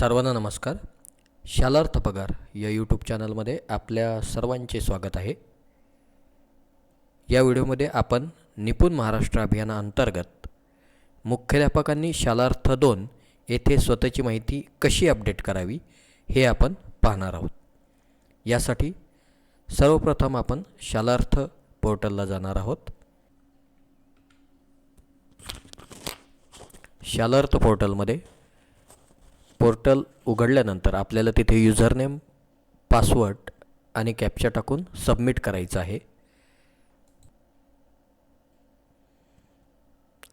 सर्वांना नमस्कार. शालार्थ पगार या यूट्यूब चॅनलमध्ये आपल्या सर्वांचे स्वागत आहे. या व्हिडिओमध्ये आपण निपुण महाराष्ट्र अभियानाअंतर्गत मुख्याध्यापकांनी शालार्थ 2 येथे स्वतःची माहिती कशी अपडेट करावी हे आपण पाहणार आहोत. यासाठी सर्वप्रथम आपण शालार्थ पोर्टलला जाणार आहोत. शालार्थ पोर्टलमध्ये पोर्टल उघडल्यानंतर आपल्याला तिथे युजरनेम, पासवर्ड आणि कॅप्चा टाकून सबमिट करायचं आहे.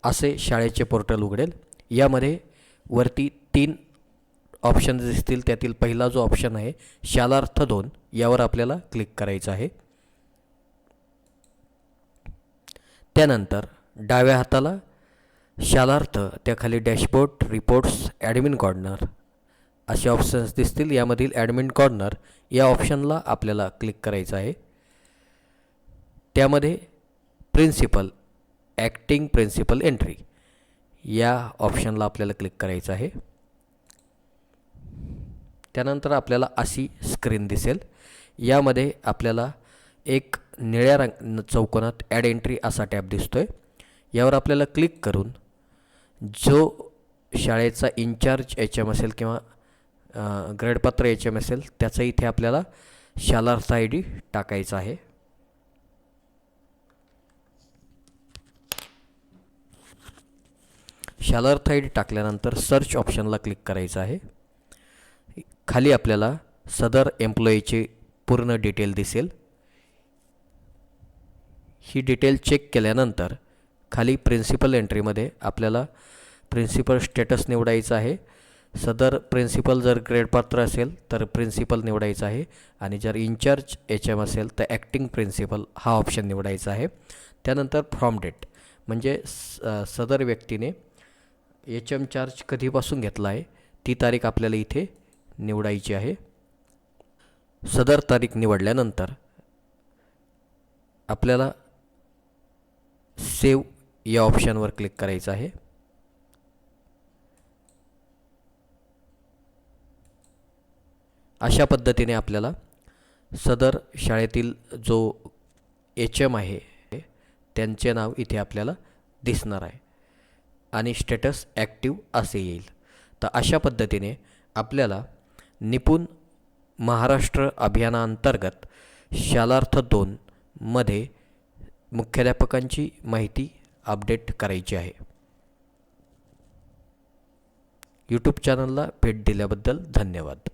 असे शाळेचे पोर्टल उघडेल. यामध्ये वरती 3 ऑप्शन्स दिसतील. त्यातील पहिला जो ऑप्शन आहे शालार्थ 2 यावर आपल्याला क्लिक करायचं आहे. त्यानंतर डाव्या हाताला शालार्थ, त्याखाली डॅशबोर्ड, रिपोर्ट्स, ॲडमिन कॉर्नर असे ऑप्शन्स दिसतील. यामधील ॲडमिन कॉर्नर या ऑप्शनला आपल्याला क्लिक करायचं आहे. त्यामध्ये प्रिन्सिपल, ॲक्टिंग प्रिन्सिपल एंट्री या ऑप्शनला आपल्याला क्लिक करायचं आहे. त्यानंतर आपल्याला अशी स्क्रीन दिसेल. यामध्ये आपल्याला एक निळ्या चौकोनात ॲड एंट्री असा टॅब दिसतोय. यावर आपल्याला क्लिक करून जो शाळेचा इन्चार्ज HM असेल किंवा ग्रेडपात्र HM असेल त्याचा इथे आपल्याला शालार्थ ID टाकायचा आहे. शालार्थ ID टाकल्यानंतर सर्च ऑप्शनला क्लिक करायचं आहे. खाली आपल्याला सदर एम्प्लॉईची पूर्ण डिटेल दिसेल. ही डिटेल चेक केल्यानंतर खाली प्रिन्सिपल एंट्रीमध्ये आपल्याला प्रिन्सिपल स्टेटस निवडायचं आहे. सदर प्रिन्सिपल जर ग्रेडपात्र असेल तर प्रिन्सिपल निवडायचं आहे आणि जर इन्चार्ज HM असेल तर ॲक्टिंग प्रिन्सिपल हा ऑप्शन निवडायचा आहे. त्यानंतर फ्रॉम डेट म्हणजे सदर व्यक्तीने HM चार्ज कधीपासून घेतला आहे ती तारीख आपल्याला इथे निवडायची आहे. सदर तारीख निवडल्यानंतर आपल्याला सेव्ह या ऑप्शनवर क्लिक करायचं आहे. अशा पद्धतीने आपल्याला सदर शाळेतील जो HM आहे त्यांचे नाव इथे आपल्याला दिसणार आहे आणि स्टेटस ॲक्टिव्ह असे येईल. तर अशा पद्धतीने आपल्याला निपुण महाराष्ट्र अभियानाअंतर्गत शालार्थ 2 मध्ये मुख्याध्यापकांची माहिती अपडेट करायची आहे. यूट्यूब चॅनलला भेट दिल्याबद्दल धन्यवाद.